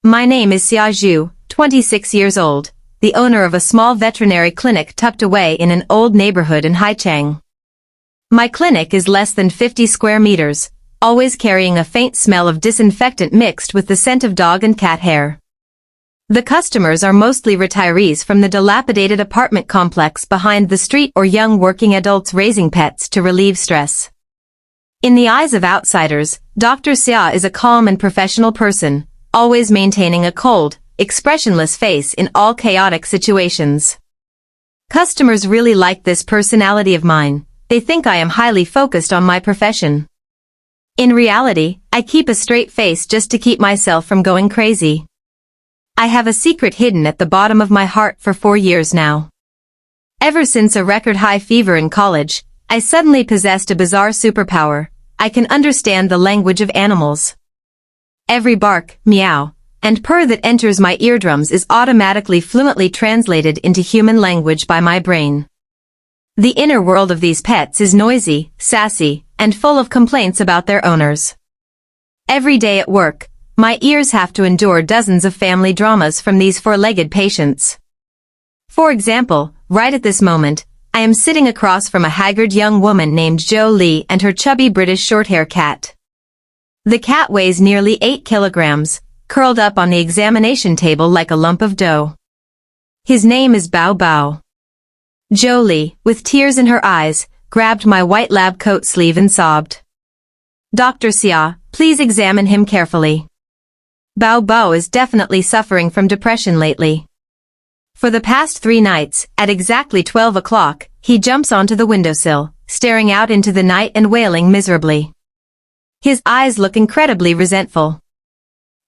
My name is Xia Zhu, 26 years old, the owner of a small veterinary clinic tucked away in an old neighborhood in Haicheng. My clinic is less than 50 square meters, always carrying a faint smell of disinfectant mixed with the scent of dog and cat hair. The customers are mostly retirees from the dilapidated apartment complex behind the street or young working adults raising pets to relieve stress. In the eyes of outsiders, Dr. Xia is a calm and professional person, always maintaining a cold, expressionless face in all chaotic situations. Customers really like this personality of mine. They think I am highly focused on my profession. In reality, I keep a straight face just to keep myself from going crazy. I have a secret hidden at the bottom of my heart for 4 years now. Ever since a record-high fever in college, I suddenly possessed a bizarre superpower. I can understand the language of animals. Every bark, meow, and purr that enters my eardrums is automatically fluently translated into human language by my brain. The inner world of these pets is noisy, sassy, and full of complaints about their owners. Every day at work, my ears have to endure dozens of family dramas from these four-legged patients. For example, right at this moment, I am sitting across from a haggard young woman named Jo Lee and her chubby British shorthair cat. The cat weighs nearly 8 kilograms, curled up on the examination table like a lump of dough. His name is Bao Bao. Jo Lee, with tears in her eyes, grabbed my white lab coat sleeve and sobbed. "Dr. Xia, please examine him carefully. Bao Bao is definitely suffering from depression lately. For the past 3 nights, at exactly 12 o'clock, he jumps onto the windowsill, staring out into the night and wailing miserably. His eyes look incredibly resentful.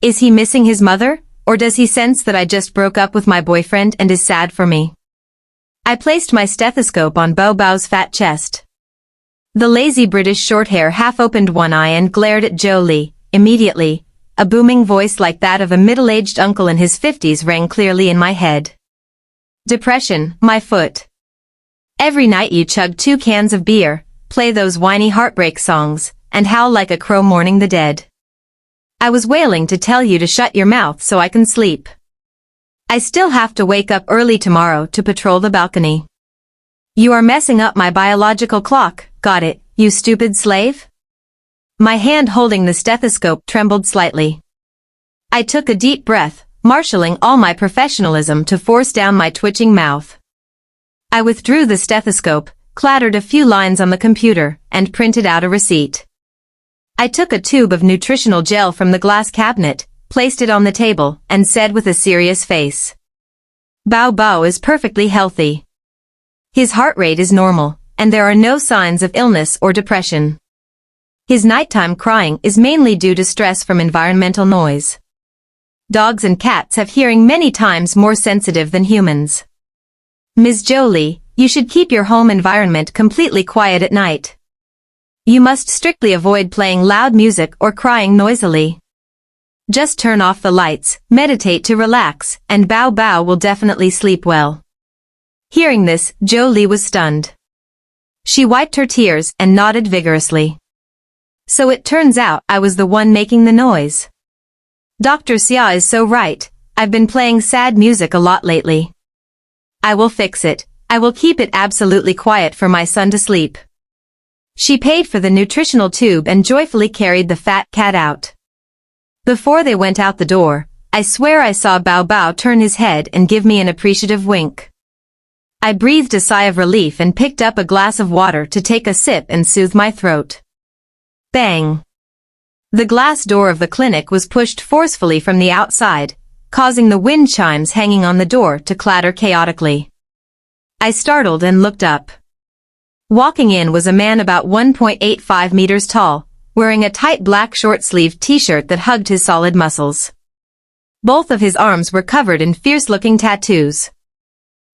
Is he missing his mother, or does he sense that I just broke up with my boyfriend and is sad for me?" I placed my stethoscope on Bao Bao's fat chest. The lazy British shorthair half opened one eye and glared at Jo Lee. Immediately, a booming voice like that of a middle-aged uncle in his 50s rang clearly in my head. "Depression, my foot. Every night you chug 2 cans of beer, play those whiny heartbreak songs, and howl like a crow mourning the dead. I was wailing to tell you to shut your mouth so I can sleep. I still have to wake up early tomorrow to patrol the balcony. You are messing up my biological clock, got it, you stupid slave?" My hand holding the stethoscope trembled slightly. I took a deep breath, marshalling all my professionalism to force down my twitching mouth. I withdrew the stethoscope, clattered a few lines on the computer, and printed out a receipt. I took a tube of nutritional gel from the glass cabinet, placed it on the table, and said with a serious face, "Bao Bao is perfectly healthy. His heart rate is normal, and there are no signs of illness or depression. His nighttime crying is mainly due to stress from environmental noise. Dogs and cats have hearing many times more sensitive than humans. Ms. Jo Lee, you should keep your home environment completely quiet at night. You must strictly avoid playing loud music or crying noisily. Just turn off the lights, meditate to relax, and Bao Bao will definitely sleep well." Hearing this, Jo Lee was stunned. She wiped her tears and nodded vigorously. So it turns out I was the one making the noise. Dr. Xia is so right, I've been playing sad music a lot lately. I will fix it. I will keep it absolutely quiet for my son to sleep. She paid for the nutritional tube and joyfully carried the fat cat out. Before they went out the door, I swear I saw Bao Bao turn his head and give me an appreciative wink. I breathed a sigh of relief and picked up a glass of water to take a sip and soothe my throat. Bang! The glass door of the clinic was pushed forcefully from the outside, causing the wind chimes hanging on the door to clatter chaotically. I startled and looked up. Walking in was a man about 1.85 meters tall, wearing a tight black short-sleeved t-shirt that hugged his solid muscles. Both of his arms were covered in fierce-looking tattoos.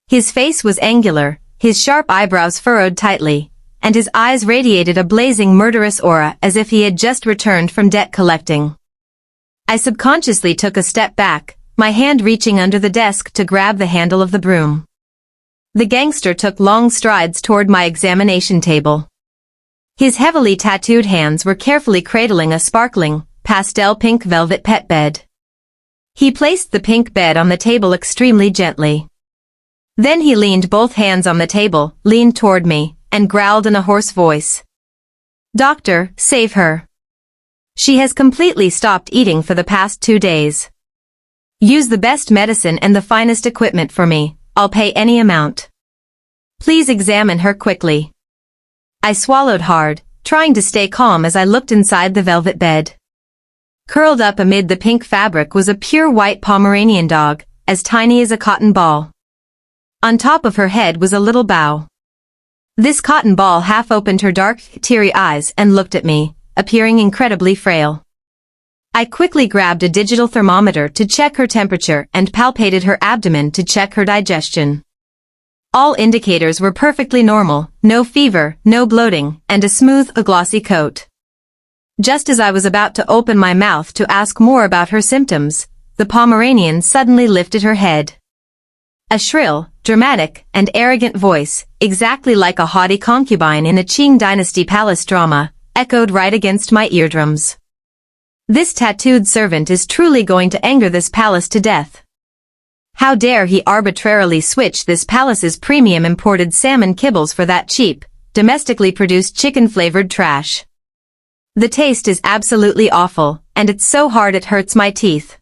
His face was angular, his sharp eyebrows furrowed tightly, and his eyes radiated a blazing murderous aura as if he had just returned from debt collecting. I subconsciously took a step back, my hand reaching under the desk to grab the handle of the broom. The gangster took long strides toward my examination table. His heavily tattooed hands were carefully cradling a sparkling, pastel pink velvet pet bed. He placed the pink bed on the table extremely gently. Then he leaned both hands on the table, leaned toward me, and growled in a hoarse voice. "Doctor, save her. She has completely stopped eating for the past 2 days. Use the best medicine and the finest equipment for me, I'll pay any amount. Please examine her quickly." I swallowed hard, trying to stay calm as I looked inside the velvet bed. Curled up amid the pink fabric was a pure white Pomeranian dog, as tiny as a cotton ball. On top of her head was a little bow. This cotton ball half opened her dark, teary eyes and looked at me, appearing incredibly frail. I quickly grabbed a digital thermometer to check her temperature and palpated her abdomen to check her digestion. All indicators were perfectly normal, no fever, no bloating, and a smooth, glossy coat. Just as I was about to open my mouth to ask more about her symptoms, the Pomeranian suddenly lifted her head. A shrill, dramatic, and arrogant voice, exactly like a haughty concubine in a Qing dynasty palace drama, echoed right against my eardrums. "This tattooed servant is truly going to anger this palace to death. How dare he arbitrarily switch this palace's premium imported salmon kibbles for that cheap, domestically produced chicken-flavored trash. The taste is absolutely awful, and it's so hard it hurts my teeth.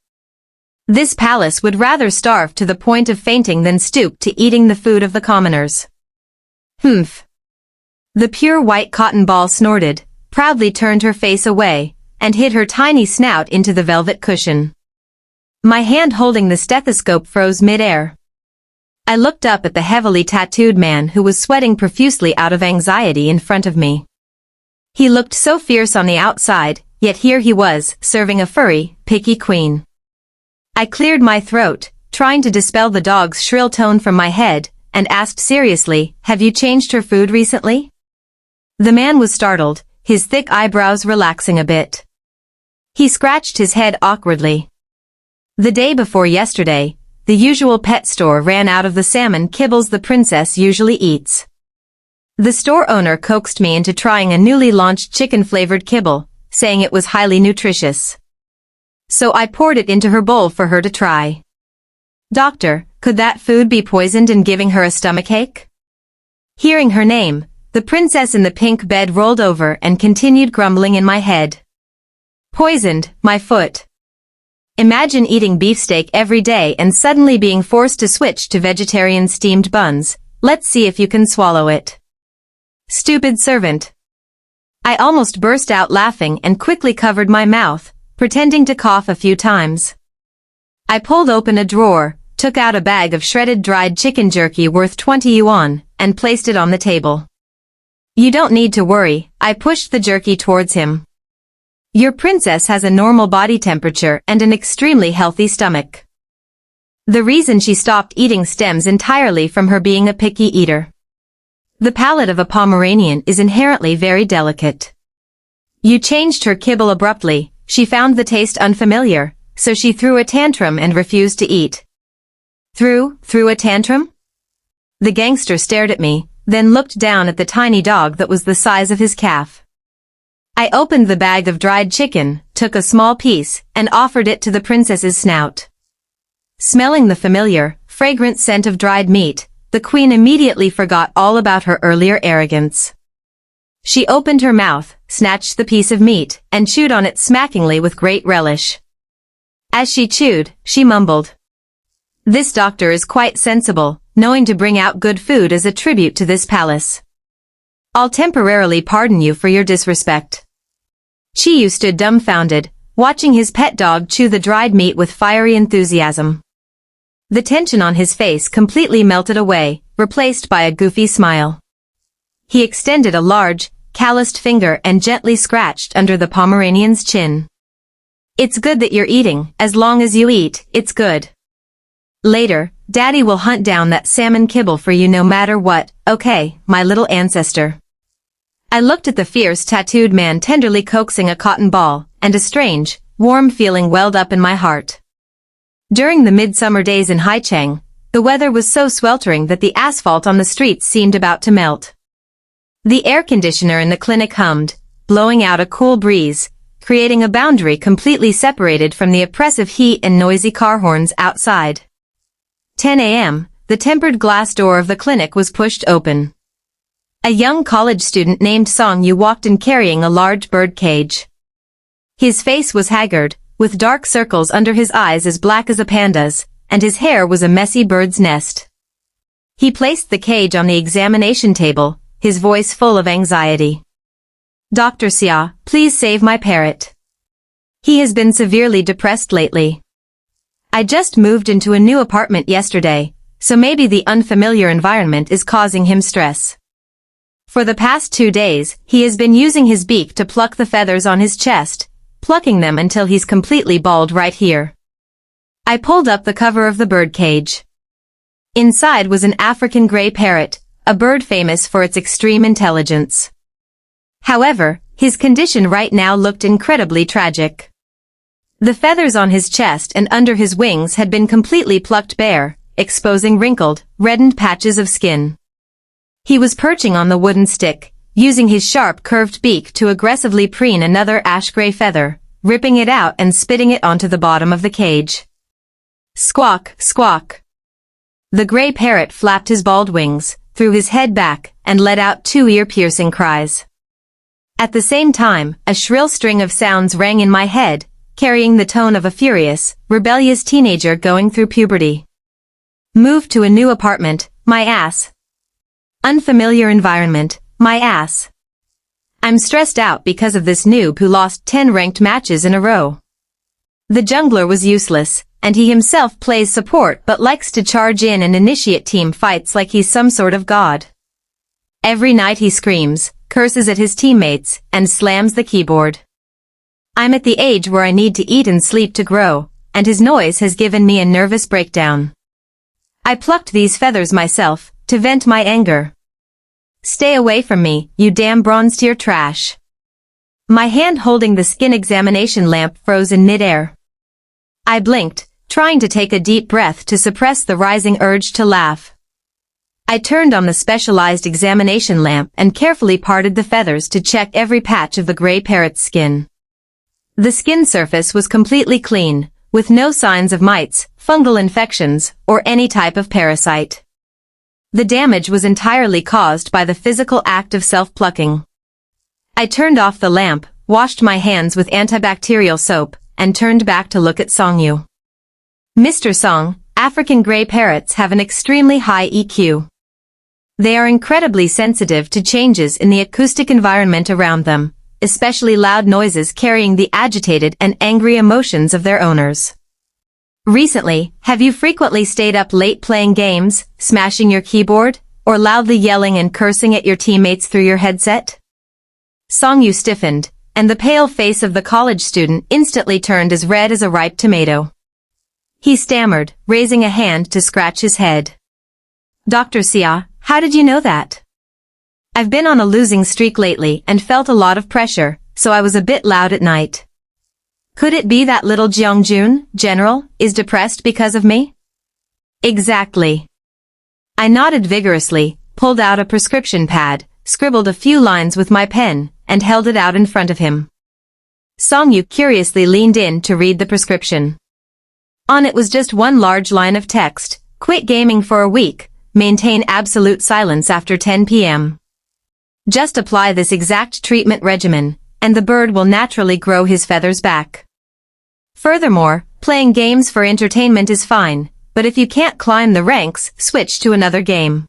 This palace would rather starve to the point of fainting than stoop to eating the food of the commoners." "Humph." The pure white cotton ball snorted, proudly turned her face away, and hid her tiny snout into the velvet cushion. My hand holding the stethoscope froze mid-air. I looked up at the heavily tattooed man who was sweating profusely out of anxiety in front of me. He looked so fierce on the outside, yet here he was, serving a furry, picky queen. I cleared my throat, trying to dispel the dog's shrill tone from my head, and asked seriously, "Have you changed her food recently?" The man was startled, his thick eyebrows relaxing a bit. He scratched his head awkwardly. "The day before yesterday, the usual pet store ran out of the salmon kibbles the princess usually eats. The store owner coaxed me into trying a newly launched chicken-flavored kibble, saying it was highly nutritious. So I poured it into her bowl for her to try. Doctor, could that food be poisoned and giving her a stomachache?" Hearing her name, the princess in the pink bed rolled over and continued grumbling in my head. "Poisoned, my foot. Imagine eating beefsteak every day and suddenly being forced to switch to vegetarian steamed buns. Let's see if you can swallow it. Stupid servant." I almost burst out laughing and quickly covered my mouth, pretending to cough a few times. I pulled open a drawer, took out a bag of shredded dried chicken jerky worth 20 yuan, and placed it on the table. "You don't need to worry," I pushed the jerky towards him. "Your princess has a normal body temperature and an extremely healthy stomach. The reason she stopped eating stems entirely from her being a picky eater. The palate of a Pomeranian is inherently very delicate. You changed her kibble abruptly. She found the taste unfamiliar, so she threw a tantrum and refused to eat." Threw a tantrum? The gangster stared at me, then looked down at the tiny dog that was the size of his calf. I opened the bag of dried chicken, took a small piece, and offered it to the princess's snout. Smelling the familiar, fragrant scent of dried meat, the queen immediately forgot all about her earlier arrogance. She opened her mouth, snatched the piece of meat, and chewed on it smackingly with great relish. As she chewed, she mumbled, "This doctor is quite sensible, knowing to bring out good food as a tribute to this palace. I'll temporarily pardon you for your disrespect." Chiyu stood dumbfounded, watching his pet dog chew the dried meat with fiery enthusiasm. The tension on his face completely melted away, replaced by a goofy smile. He extended a large, calloused finger and gently scratched under the Pomeranian's chin. "It's good that you're eating, as long as you eat, it's good. Later, Daddy will hunt down that salmon kibble for you no matter what, okay, my little ancestor." I looked at the fierce tattooed man tenderly coaxing a cotton ball, and a strange, warm feeling welled up in my heart. During the midsummer days in Haicheng, the weather was so sweltering that the asphalt on the streets seemed about to melt. The air conditioner in the clinic hummed, blowing out a cool breeze, creating a boundary completely separated from the oppressive heat and noisy car horns outside. 10 a.m., the tempered glass door of the clinic was pushed open. A young college student named Song-yu walked in carrying a large bird cage. His face was haggard, with dark circles under his eyes as black as a panda's, and his hair was a messy bird's nest. He placed the cage on the examination table, his voice full of anxiety. "Dr. Xia, please save my parrot. He has been severely depressed lately. I just moved into a new apartment yesterday, so maybe the unfamiliar environment is causing him stress. For the past 2 days, he has been using his beak to pluck the feathers on his chest, plucking them until he's completely bald right here." I pulled up the cover of the bird cage. Inside was an African gray parrot, a bird famous for its extreme intelligence. However, his condition right now looked incredibly tragic. The feathers on his chest and under his wings had been completely plucked bare, exposing wrinkled, reddened patches of skin. He was perching on the wooden stick, using his sharp curved beak to aggressively preen another ash-gray feather, ripping it out and spitting it onto the bottom of the cage. Squawk, squawk. The gray parrot flapped his bald wings, threw his head back, and let out 2 ear-piercing cries. At the same time, a shrill string of sounds rang in my head, carrying the tone of a furious, rebellious teenager going through puberty. Moved to a new apartment, my ass. Unfamiliar environment, my ass. I'm stressed out because of this noob who lost 10 ranked matches in a row. The jungler was useless, and he himself plays support but likes to charge in and initiate team fights like he's some sort of god. Every night he screams, curses at his teammates, and slams the keyboard. I'm at the age where I need to eat and sleep to grow, and his noise has given me a nervous breakdown. I plucked these feathers myself, to vent my anger. Stay away from me, you damn bronze tier trash. My hand holding the skin examination lamp froze in midair. I blinked, trying to take a deep breath to suppress the rising urge to laugh. I turned on the specialized examination lamp and carefully parted the feathers to check every patch of the gray parrot's skin. The skin surface was completely clean, with no signs of mites, fungal infections, or any type of parasite. The damage was entirely caused by the physical act of self-plucking. I turned off the lamp, washed my hands with antibacterial soap, and turned back to look at Song-yu. Mr. Song, African gray parrots have an extremely high EQ. They are incredibly sensitive to changes in the acoustic environment around them, especially loud noises carrying the agitated and angry emotions of their owners. Recently, have you frequently stayed up late playing games, smashing your keyboard, or loudly yelling and cursing at your teammates through your headset? Song-yu stiffened, and the pale face of the college student instantly turned as red as a ripe tomato. He stammered, raising a hand to scratch his head. "Dr. Xia, how did you know that? I've been on a losing streak lately and felt a lot of pressure, so I was a bit loud at night. Could it be that little Jeongjun, General, is depressed because of me?" "Exactly." I nodded vigorously, pulled out a prescription pad, scribbled a few lines with my pen, and held it out in front of him. Song-yu curiously leaned in to read the prescription. On it was just one large line of text: "Quit gaming for a week, maintain absolute silence after 10 p.m. Just apply this exact treatment regimen, and the bird will naturally grow his feathers back. Furthermore, playing games for entertainment is fine, but if you can't climb the ranks, switch to another game.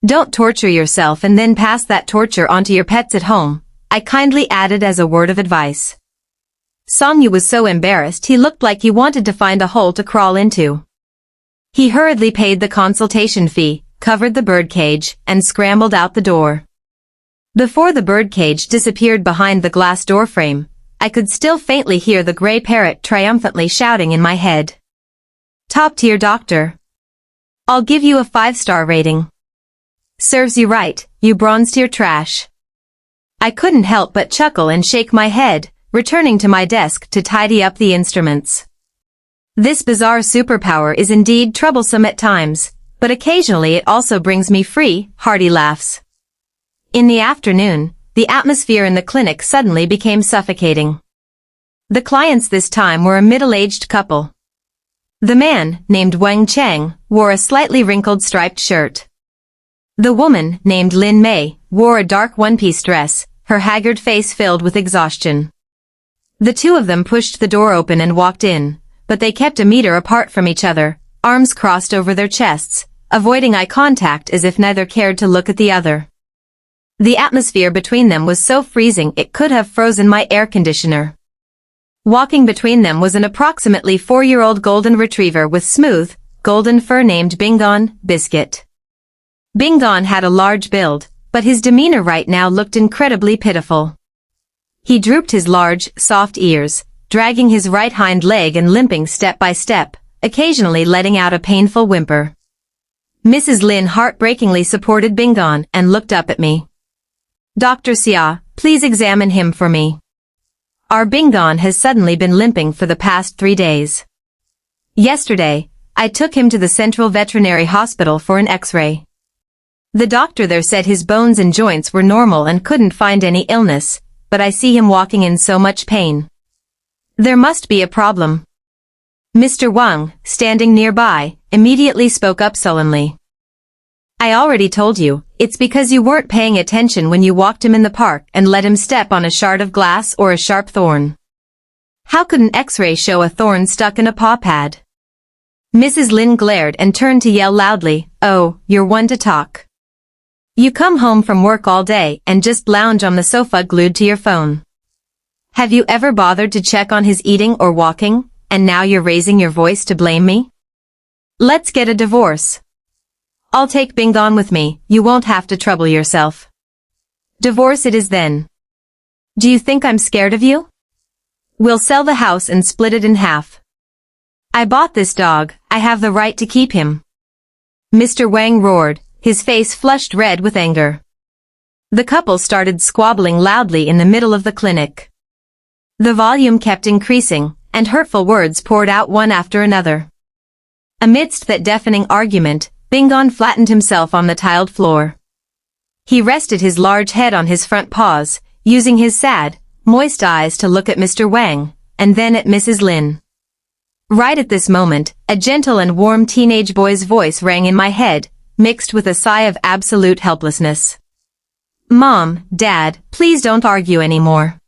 Don't torture yourself and then pass that torture onto your pets at home," I kindly added as a word of advice. Song-yu was so embarrassed he looked like he wanted to find a hole to crawl into. He hurriedly paid the consultation fee, covered the birdcage, and scrambled out the door. Before the birdcage disappeared behind the glass doorframe, I could still faintly hear the gray parrot triumphantly shouting in my head. "Top-tier doctor. I'll give you a 5-star rating. Serves you right, you bronze-tier trash." I couldn't help but chuckle and shake my head, returning to my desk to tidy up the instruments. This bizarre superpower is indeed troublesome at times, but occasionally it also brings me free, hearty laughs. In the afternoon, the atmosphere in the clinic suddenly became suffocating. The clients this time were a middle-aged couple. The man, named Wang Cheng, wore a slightly wrinkled striped shirt. The woman, named Lin Mei, wore a dark one-piece dress, her haggard face filled with exhaustion. The two of them pushed the door open and walked in, but they kept a meter apart from each other, arms crossed over their chests, avoiding eye contact as if neither cared to look at the other. The atmosphere between them was so freezing it could have frozen my air conditioner. Walking between them was an approximately 4-year-old golden retriever with smooth, golden fur named Bingon, Biscuit. Bingon had a large build, but his demeanor right now looked incredibly pitiful. He drooped his large, soft ears, dragging his right hind leg and limping step by step, occasionally letting out a painful whimper. Mrs. Lin heartbreakingly supported Bingon and looked up at me. "Dr. Xia, please examine him for me. Our Bingon has suddenly been limping for the past 3 days. Yesterday, I took him to the Central Veterinary Hospital for an X-ray. The doctor there said his bones and joints were normal and couldn't find any illness, but I see him walking in so much pain. There must be a problem." Mr. Wang, standing nearby, immediately spoke up sullenly. "I already told you, it's because you weren't paying attention when you walked him in the park and let him step on a shard of glass or a sharp thorn. How could an X-ray show a thorn stuck in a paw pad?" Mrs. Lin glared and turned to yell loudly, "Oh, you're one to talk. You come home from work all day and just lounge on the sofa glued to your phone. Have you ever bothered to check on his eating or walking, and now you're raising your voice to blame me? Let's get a divorce. I'll take Bingon with me, you won't have to trouble yourself. Divorce it is then. Do you think I'm scared of you? We'll sell the house and split it in half. I bought this dog, I have the right to keep him." Mr. Wang roared, his face flushed red with anger. The couple started squabbling loudly in the middle of the clinic. The volume kept increasing, and hurtful words poured out one after another. Amidst that deafening argument, Bingon flattened himself on the tiled floor. He rested his large head on his front paws, using his sad, moist eyes to look at Mr. Wang, and then at Mrs. Lin. Right at this moment, a gentle and warm teenage boy's voice rang in my head, mixed with a sigh of absolute helplessness. "Mom, Dad, please don't argue anymore.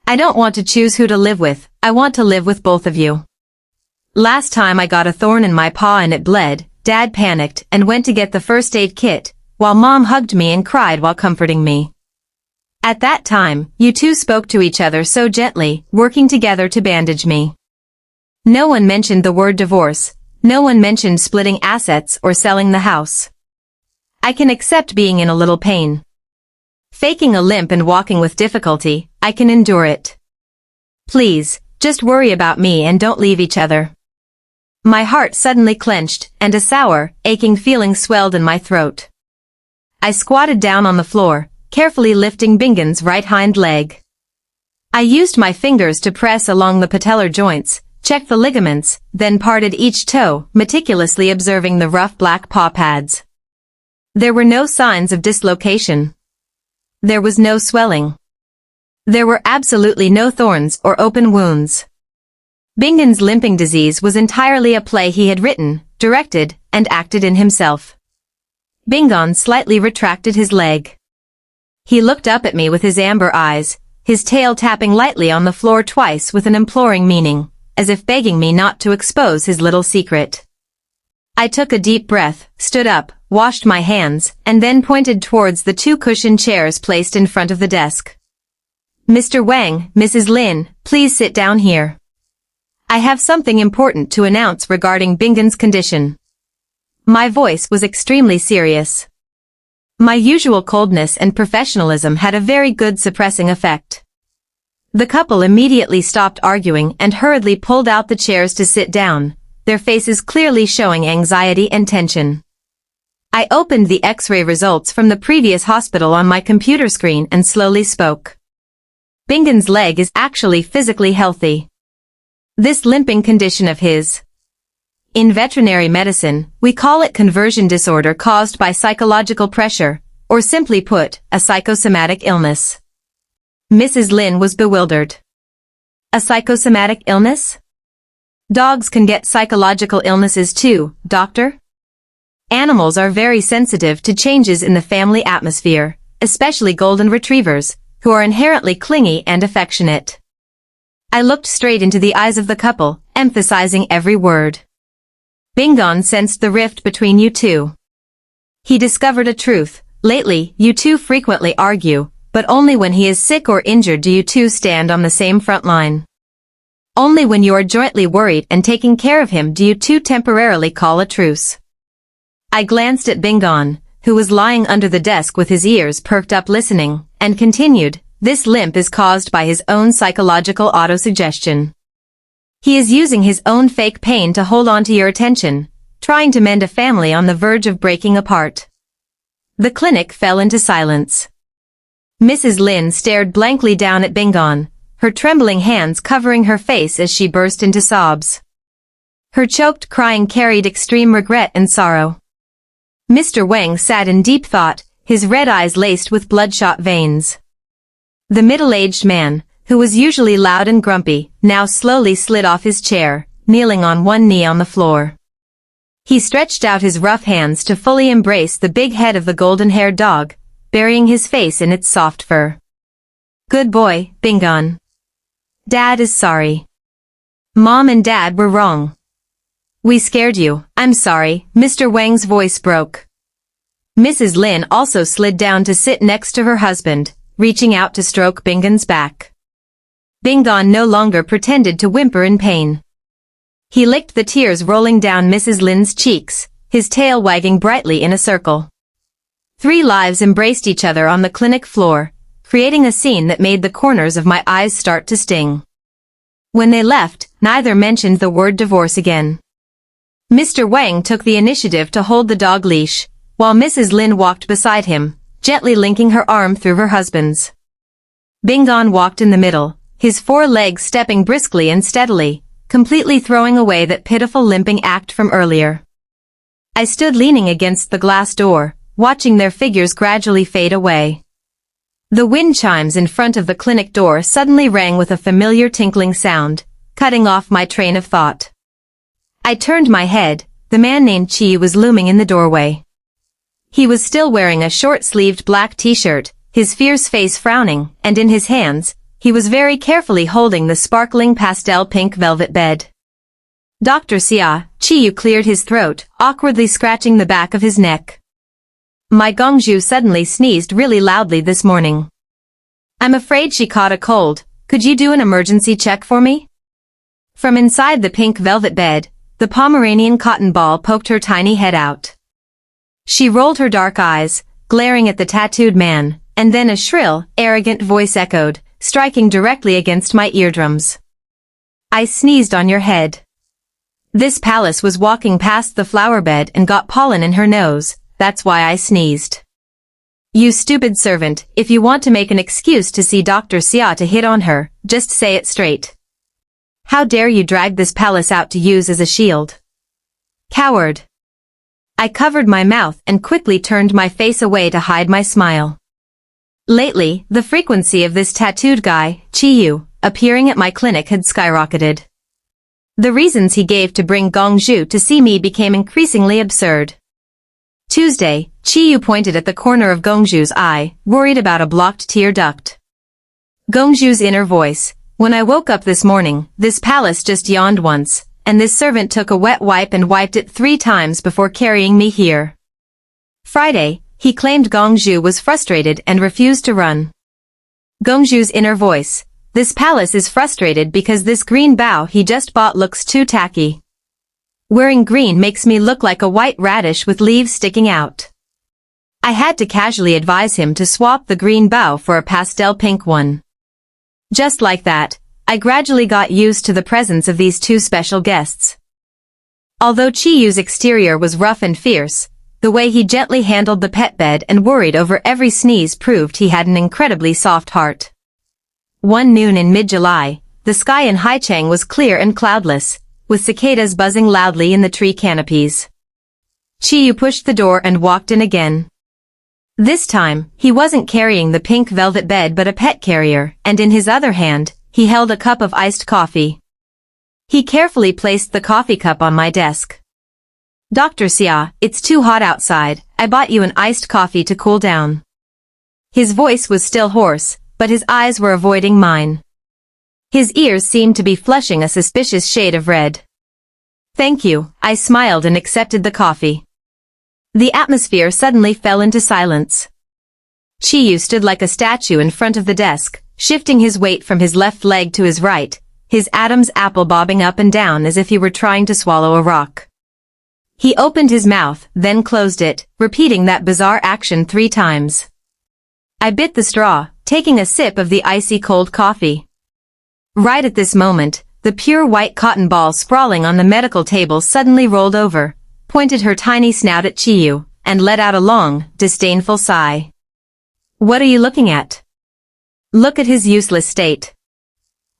I don't want to choose who to live with, I want to live with both of you. Last time I got a thorn in my paw and it bled, Dad panicked and went to get the first aid kit, while Mom hugged me and cried while comforting me. At that time, you two spoke to each other so gently, working together to bandage me. No one mentioned the word divorce, no one mentioned splitting assets or selling the house. I can accept being in a little pain. Faking a limp and walking with difficulty, I can endure it. Please, just worry about me and don't leave each other." My heart suddenly clenched, and a sour, aching feeling swelled in my throat. I squatted down on the floor, carefully lifting Bingon's right hind leg. I used my fingers to press along the patellar joints, checked the ligaments, then parted each toe, meticulously observing the rough black paw pads. There were no signs of dislocation. There was no swelling. There were absolutely no thorns or open wounds. Bingon's limping disease was entirely a play he had written, directed, and acted in himself. Bingon slightly retracted his leg. He looked up at me with his amber eyes, his tail tapping lightly on the floor twice with an imploring meaning, as if begging me not to expose his little secret. I took a deep breath, stood up, washed my hands, and then pointed towards the 2 cushioned chairs placed in front of the desk. "Mr. Wang, Mrs. Lin, please sit down here. I have something important to announce regarding Bingon's condition." My voice was extremely serious. My usual coldness and professionalism had a very good suppressing effect. The couple immediately stopped arguing and hurriedly pulled out the chairs to sit down, their faces clearly showing anxiety and tension. I opened the X-ray results from the previous hospital on my computer screen and slowly spoke. Bingon's leg is actually physically healthy. This limping condition of his. In veterinary medicine, we call it conversion disorder caused by psychological pressure, or simply put, a psychosomatic illness. Mrs. Lin was bewildered. A psychosomatic illness? Dogs can get psychological illnesses too, doctor. Animals are very sensitive to changes in the family atmosphere, especially golden retrievers, who are inherently clingy and affectionate. I looked straight into the eyes of the couple, emphasizing every word. Bingon sensed the rift between you two. He discovered a truth. Lately, you two frequently argue, but only when he is sick or injured do you two stand on the same front line. Only when you are jointly worried and taking care of him do you two temporarily call a truce. I glanced at Bingon, who was lying under the desk with his ears perked up listening, and continued, this limp is caused by his own psychological autosuggestion. He is using his own fake pain to hold on to your attention, trying to mend a family on the verge of breaking apart. The clinic fell into silence. Mrs. Lin stared blankly down at Bingon, her trembling hands covering her face as she burst into sobs. Her choked crying carried extreme regret and sorrow. Mr. Wang sat in deep thought, his red eyes laced with bloodshot veins. The middle-aged man, who was usually loud and grumpy, now slowly slid off his chair, kneeling on one knee on the floor. He stretched out his rough hands to fully embrace the big head of the golden-haired dog, burying his face in its soft fur. Good boy, Bingon. Dad is sorry. Mom and Dad were wrong. We scared you. I'm sorry. Mr. Wang's voice broke. Mrs. Lin also slid down to sit next to her husband, reaching out to stroke Bingon's back. Bingon no longer pretended to whimper in pain. He licked the tears rolling down Mrs. Lin's cheeks, his tail wagging brightly in a circle. 3 lives embraced each other on the clinic floor, creating a scene that made the corners of my eyes start to sting. When they left, neither mentioned the word divorce again. Mr. Wang took the initiative to hold the dog leash, while Mrs. Lin walked beside him, gently linking her arm through her husband's. Bingon walked in the middle, his 4 legs stepping briskly and steadily, completely throwing away that pitiful limping act from earlier. I stood leaning against the glass door, watching their figures gradually fade away. The wind chimes in front of the clinic door suddenly rang with a familiar tinkling sound, cutting off my train of thought. I turned my head. The man named Chi was looming in the doorway. He was still wearing a short-sleeved black t-shirt, his fierce face frowning, and in his hands, he was very carefully holding the sparkling pastel pink velvet bed. Dr. Xia, Chiyu cleared his throat, awkwardly scratching the back of his neck. My Gongju suddenly sneezed really loudly this morning. I'm afraid she caught a cold. Could you do an emergency check for me? From inside the pink velvet bed, the Pomeranian cotton ball poked her tiny head out. She rolled her dark eyes, glaring at the tattooed man, and then a shrill, arrogant voice echoed, striking directly against my eardrums. I sneezed on your head. This palace was walking past the flower bed and got pollen in her nose, that's why I sneezed. You stupid servant, if you want to make an excuse to see Dr. Xia to hit on her, just say it straight. How dare you drag this palace out to use as a shield? Coward. I covered my mouth and quickly turned my face away to hide my smile. Lately, the frequency of this tattooed guy, Chiyu, appearing at my clinic had skyrocketed. The reasons he gave to bring Gongju to see me became increasingly absurd. Tuesday, Chiyu pointed at the corner of Gongju's eye, worried about a blocked tear duct. Gongju's inner voice, when I woke up this morning, this palace just yawned once, and this servant took a wet wipe and wiped it 3 times before carrying me here. Friday, he claimed Gongju was frustrated and refused to run. Gongju's inner voice, this palace is frustrated because this green bow he just bought looks too tacky. Wearing green makes me look like a white radish with leaves sticking out. I had to casually advise him to swap the green bow for a pastel pink one. Just like that, I gradually got used to the presence of these 2 special guests. Although Chiyu's exterior was rough and fierce, the way he gently handled the pet bed and worried over every sneeze proved he had an incredibly soft heart. One noon in mid-July, the sky in Haicheng was clear and cloudless, with cicadas buzzing loudly in the tree canopies. Chiyu pushed the door and walked in again. This time, he wasn't carrying the pink velvet bed but a pet carrier, and in his other hand, he held a cup of iced coffee. He carefully placed the coffee cup on my desk. Dr. Xia, it's too hot outside, I bought you an iced coffee to cool down. His voice was still hoarse, but his eyes were avoiding mine. His ears seemed to be flushing a suspicious shade of red. Thank you, I smiled and accepted the coffee. The atmosphere suddenly fell into silence. Chiyu stood like a statue in front of the desk, shifting his weight from his left leg to his right, his Adam's apple bobbing up and down as if he were trying to swallow a rock. He opened his mouth, then closed it, repeating that bizarre action 3 times. I bit the straw, taking a sip of the icy cold coffee. Right at this moment, the pure white cotton ball sprawling on the medical table suddenly rolled over, pointed her tiny snout at Chiyu, and let out a long, disdainful sigh. What are you looking at? Look at his useless state.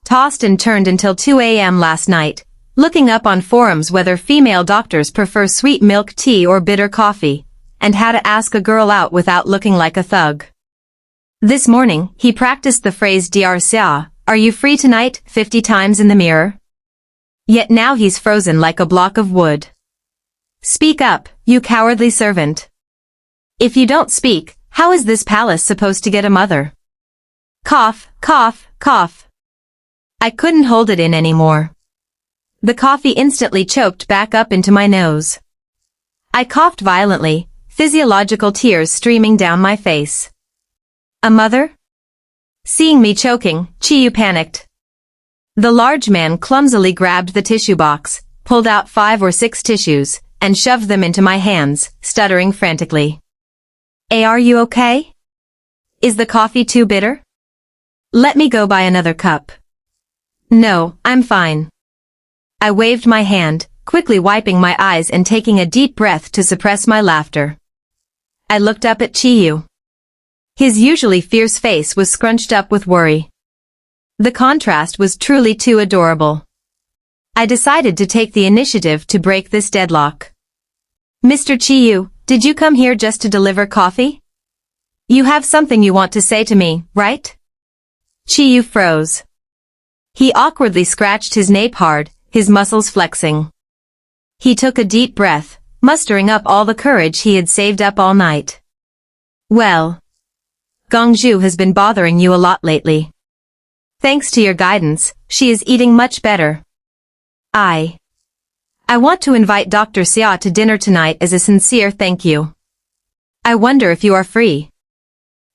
Tossed and turned until 2 a.m. last night, looking up on forums whether female doctors prefer sweet milk tea or bitter coffee, and how to ask a girl out without looking like a thug. This morning, he practiced the phrase Dr. Xia, are you free tonight, 50 times in the mirror? Yet now he's frozen like a block of wood. Speak up, you cowardly servant. If you don't speak, how is this palace supposed to get a mother? Cough, cough, cough. I couldn't hold it in anymore. The coffee instantly choked back up into my nose. I coughed violently, physiological tears streaming down my face. A mother? Seeing me choking, Chiyu panicked. The large man clumsily grabbed the tissue box, pulled out 5 or 6 tissues, and shoved them into my hands, stuttering frantically. Are you okay? Is the coffee too bitter? Let me go buy another cup. No, I'm fine. I waved my hand, quickly wiping my eyes and taking a deep breath to suppress my laughter. I looked up at Chiyu. His usually fierce face was scrunched up with worry. The contrast was truly too adorable. I decided to take the initiative to break this deadlock. Mr. Chiyu, did you come here just to deliver coffee? You have something you want to say to me, right? Chiyu froze. He awkwardly scratched his nape hard, his muscles flexing. He took a deep breath, mustering up all the courage he had saved up all night. Well, Gongju has been bothering you a lot lately. Thanks to your guidance, she is eating much better. I want to invite Dr. Xia to dinner tonight as a sincere thank you. I wonder if you are free.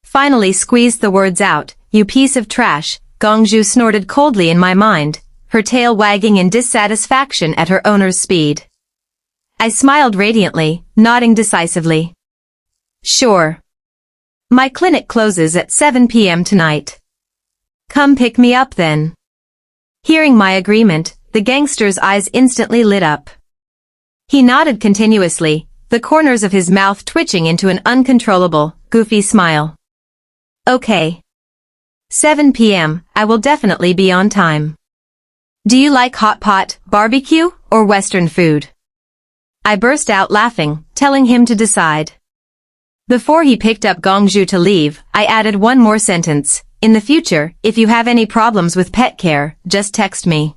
Finally squeezed the words out, you piece of trash, Gongju snorted coldly in my mind, her tail wagging in dissatisfaction at her owner's speed. I smiled radiantly, nodding decisively. Sure. My clinic closes at 7 p.m. tonight. Come pick me up then. Hearing my agreement, the gangster's eyes instantly lit up. He nodded continuously, the corners of his mouth twitching into an uncontrollable, goofy smile. Okay. 7 p.m., I will definitely be on time. Do you like hot pot, barbecue, or Western food? I burst out laughing, telling him to decide. Before he picked up Gongju to leave, I added one more sentence. In the future, if you have any problems with pet care, just text me.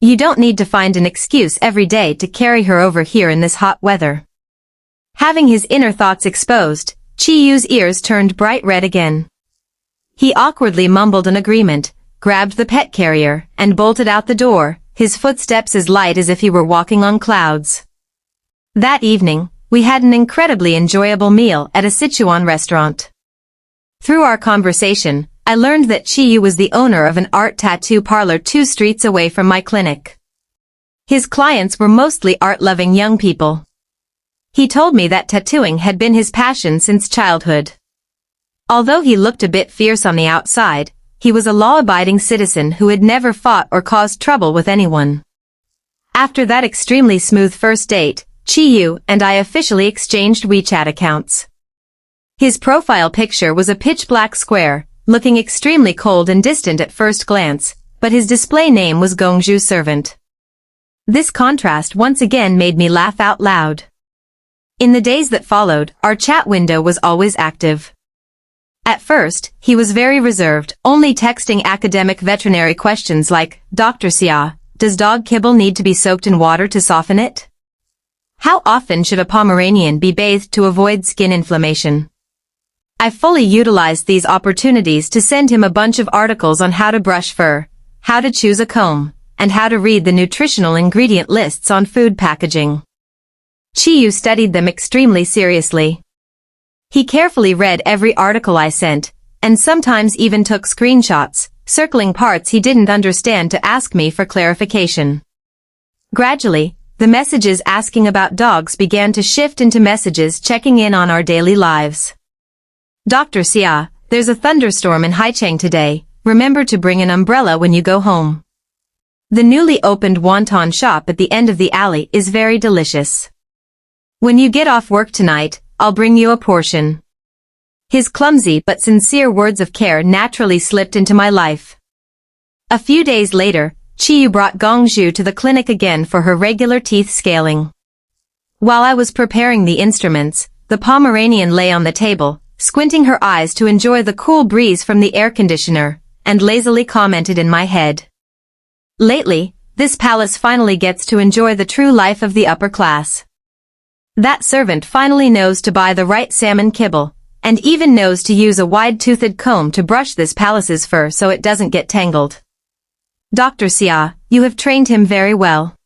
You don't need to find an excuse every day to carry her over here in this hot weather. Having his inner thoughts exposed, Chiyu's ears turned bright red again. He awkwardly mumbled an agreement, grabbed the pet carrier, and bolted out the door, his footsteps as light as if he were walking on clouds. That evening, we had an incredibly enjoyable meal at a Sichuan restaurant. Through our conversation, I learned that Chiyu was the owner of an art tattoo parlor 2 streets away from my clinic. His clients were mostly art-loving young people. He told me that tattooing had been his passion since childhood. Although he looked a bit fierce on the outside, he was a law-abiding citizen who had never fought or caused trouble with anyone. After that extremely smooth first date, Chiyu and I officially exchanged WeChat accounts. His profile picture was a pitch-black square, looking extremely cold and distant at first glance, but his display name was Gongju's servant. This contrast once again made me laugh out loud. In the days that followed, our chat window was always active. At first, he was very reserved, only texting academic veterinary questions like, Dr. Xia, does dog kibble need to be soaked in water to soften it? How often should a Pomeranian be bathed to avoid skin inflammation? I fully utilized these opportunities to send him a bunch of articles on how to brush fur, how to choose a comb, and how to read the nutritional ingredient lists on food packaging. Chiyu studied them extremely seriously. He carefully read every article I sent, and sometimes even took screenshots, circling parts he didn't understand to ask me for clarification. Gradually, the messages asking about dogs began to shift into messages checking in on our daily lives. Dr. Xia, there's a thunderstorm in Haicheng today, remember to bring an umbrella when you go home. The newly opened wonton shop at the end of the alley is very delicious. When you get off work tonight, I'll bring you a portion. His clumsy but sincere words of care naturally slipped into my life. A few days later, Chiyu brought Gongzhu to the clinic again for her regular teeth scaling. While I was preparing the instruments, the Pomeranian lay on the table, squinting her eyes to enjoy the cool breeze from the air conditioner, and lazily commented in my head. Lately, this palace finally gets to enjoy the true life of the upper class. That servant finally knows to buy the right salmon kibble, and even knows to use a wide-toothed comb to brush this palace's fur so it doesn't get tangled. Dr. Xia, you have trained him very well.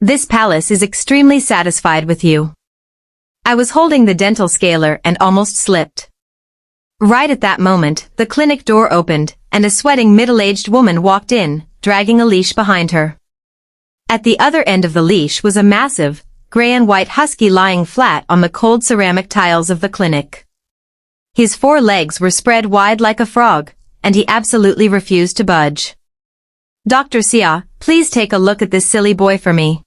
This palace is extremely satisfied with you. I was holding the dental scaler and almost slipped. Right at that moment, the clinic door opened, and a sweating middle-aged woman walked in, dragging a leash behind her. At the other end of the leash was a massive, gray and white husky lying flat on the cold ceramic tiles of the clinic. His 4 legs were spread wide like a frog, and he absolutely refused to budge. Dr. Xia, please take a look at this silly boy for me.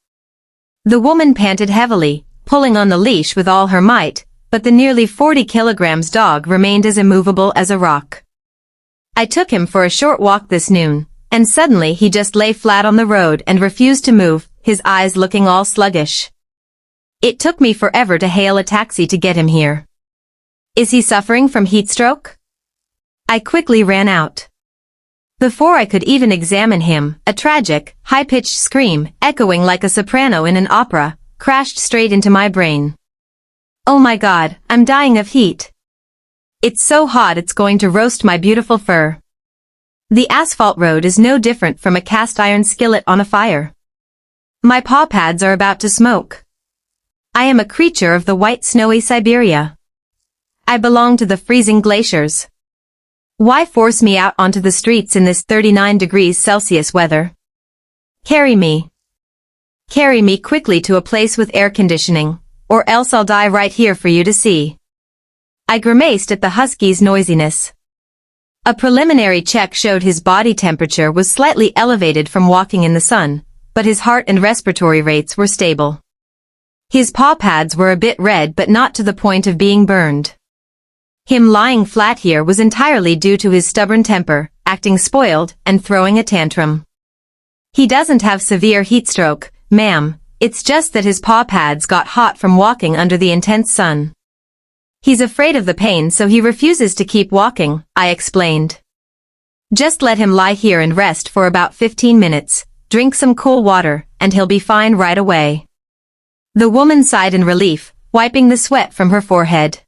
The woman panted heavily, pulling on the leash with all her might, but the nearly 40 kilograms dog remained as immovable as a rock. I took him for a short walk this noon, and suddenly he just lay flat on the road and refused to move, his eyes looking all sluggish. It took me forever to hail a taxi to get him here. Is he suffering from heat stroke? I quickly ran out. Before I could even examine him, a tragic, high-pitched scream, echoing like a soprano in an opera, crashed straight into my brain. Oh my God, I'm dying of heat. It's so hot it's going to roast my beautiful fur. The asphalt road is no different from a cast iron skillet on a fire. My paw pads are about to smoke. I am a creature of the white snowy Siberia. I belong to the freezing glaciers. Why force me out onto the streets in this 39 degrees Celsius weather? Carry me. Carry me quickly to a place with air conditioning, or else I'll die right here for you to see. I grimaced at the husky's noisiness. A preliminary check showed his body temperature was slightly elevated from walking in the sun, but his heart and respiratory rates were stable. His paw pads were a bit red but not to the point of being burned. Him lying flat here was entirely due to his stubborn temper, acting spoiled, and throwing a tantrum. He doesn't have severe heat stroke, ma'am, it's just that his paw pads got hot from walking under the intense sun. He's afraid of the pain so he refuses to keep walking, I explained. Just let him lie here and rest for about 15 minutes, drink some cool water, and he'll be fine right away. The woman sighed in relief, wiping the sweat from her forehead.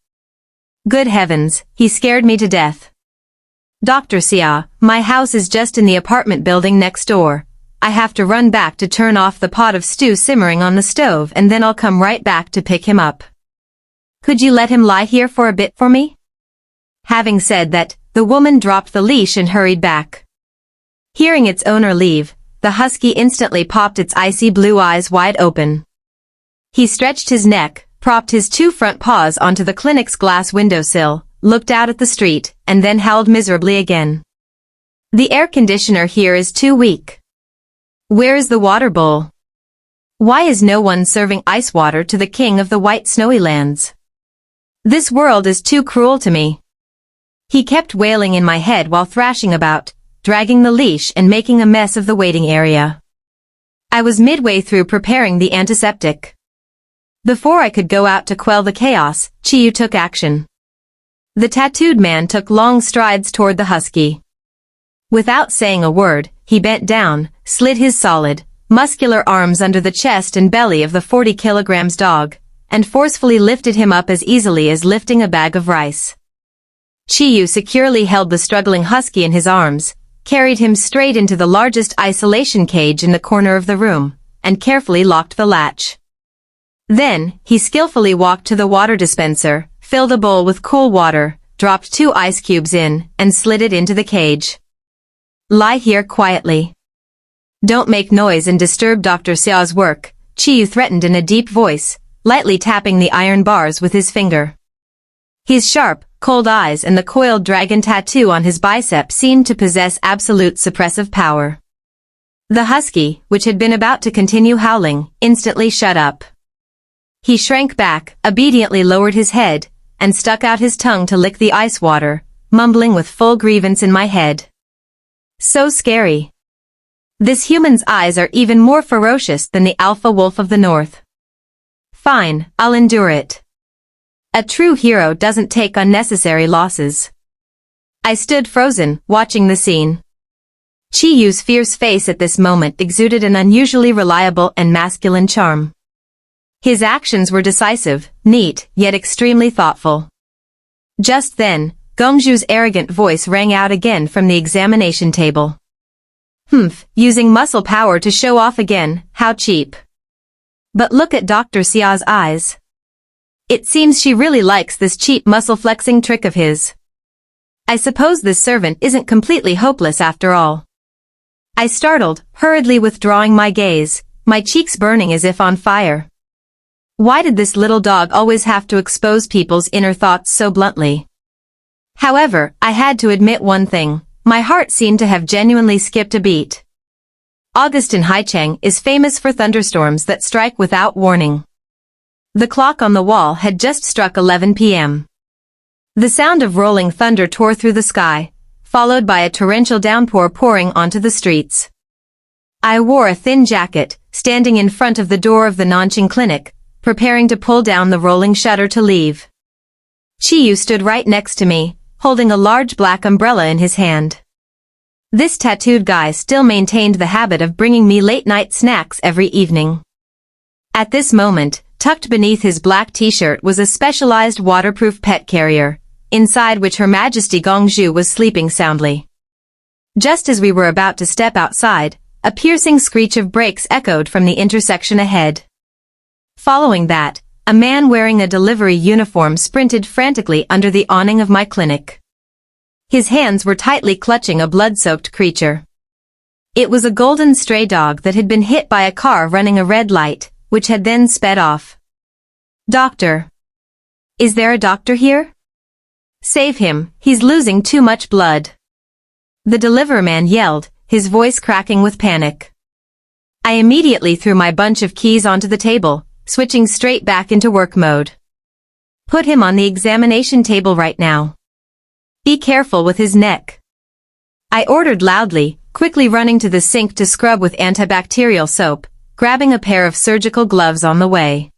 Good heavens, he scared me to death. Dr. Xia, my house is just in the apartment building next door. I have to run back to turn off the pot of stew simmering on the stove and then I'll come right back to pick him up. Could you let him lie here for a bit for me? Having said that, the woman dropped the leash and hurried back. Hearing its owner leave, the husky instantly popped its icy blue eyes wide open. He stretched his neck, propped his 2 front paws onto the clinic's glass windowsill, looked out at the street, and then howled miserably again. The air conditioner here is too weak. Where is the water bowl? Why is no one serving ice water to the king of the white snowy lands? This world is too cruel to me. He kept wailing in my head while thrashing about, dragging the leash and making a mess of the waiting area. I was midway through preparing the antiseptic. Before I could go out to quell the chaos, Chiyu took action. The tattooed man took long strides toward the husky. Without saying a word, he bent down, slid his solid, muscular arms under the chest and belly of the 40 kilograms dog, and forcefully lifted him up as easily as lifting a bag of rice. Chiyu securely held the struggling husky in his arms, carried him straight into the largest isolation cage in the corner of the room, and carefully locked the latch. Then, he skillfully walked to the water dispenser, filled a bowl with cool water, dropped 2 ice cubes in, and slid it into the cage. Lie here quietly. Don't make noise and disturb Dr. Xiao's work, Chiyu threatened in a deep voice, lightly tapping the iron bars with his finger. His sharp, cold eyes and the coiled dragon tattoo on his bicep seemed to possess absolute suppressive power. The husky, which had been about to continue howling, instantly shut up. He shrank back, obediently lowered his head, and stuck out his tongue to lick the ice water, mumbling with full grievance in my head. So scary. This human's eyes are even more ferocious than the alpha wolf of the north. Fine, I'll endure it. A true hero doesn't take unnecessary losses. I stood frozen, watching the scene. Chiyu's fierce face at this moment exuded an unusually reliable and masculine charm. His actions were decisive, neat, yet extremely thoughtful. Just then, Gongzhu's arrogant voice rang out again from the examination table. Humph, using muscle power to show off again, how cheap. But look at Dr. Xia's eyes. It seems she really likes this cheap muscle-flexing trick of his. I suppose this servant isn't completely hopeless after all. I startled, hurriedly withdrawing my gaze, my cheeks burning as if on fire. Why did this little dog always have to expose people's inner thoughts so bluntly? However, I had to admit one thing, my heart seemed to have genuinely skipped a beat. August in Haicheng is famous for thunderstorms that strike without warning. The clock on the wall had just struck 11 p.m. The sound of rolling thunder tore through the sky, followed by a torrential downpour pouring onto the streets. I wore a thin jacket, standing in front of the door of the Nanqing clinic, preparing to pull down the rolling shutter to leave. Chiyu stood right next to me, holding a large black umbrella in his hand. This tattooed guy still maintained the habit of bringing me late-night snacks every evening. At this moment, tucked beneath his black t-shirt was a specialized waterproof pet carrier, inside which Her Majesty Gongzhu was sleeping soundly. Just as we were about to step outside, a piercing screech of brakes echoed from the intersection ahead. Following that, a man wearing a delivery uniform sprinted frantically under the awning of my clinic. His hands were tightly clutching a blood-soaked creature. It was a golden stray dog that had been hit by a car running a red light, which had then sped off. Doctor. Is there a doctor here? Save him, he's losing too much blood. The deliverman yelled, his voice cracking with panic. I immediately threw my bunch of keys onto the table, switching straight back into work mode. Put him on the examination table right now. Be careful with his neck. I ordered loudly, quickly running to the sink to scrub with antibacterial soap, grabbing a pair of surgical gloves on the way.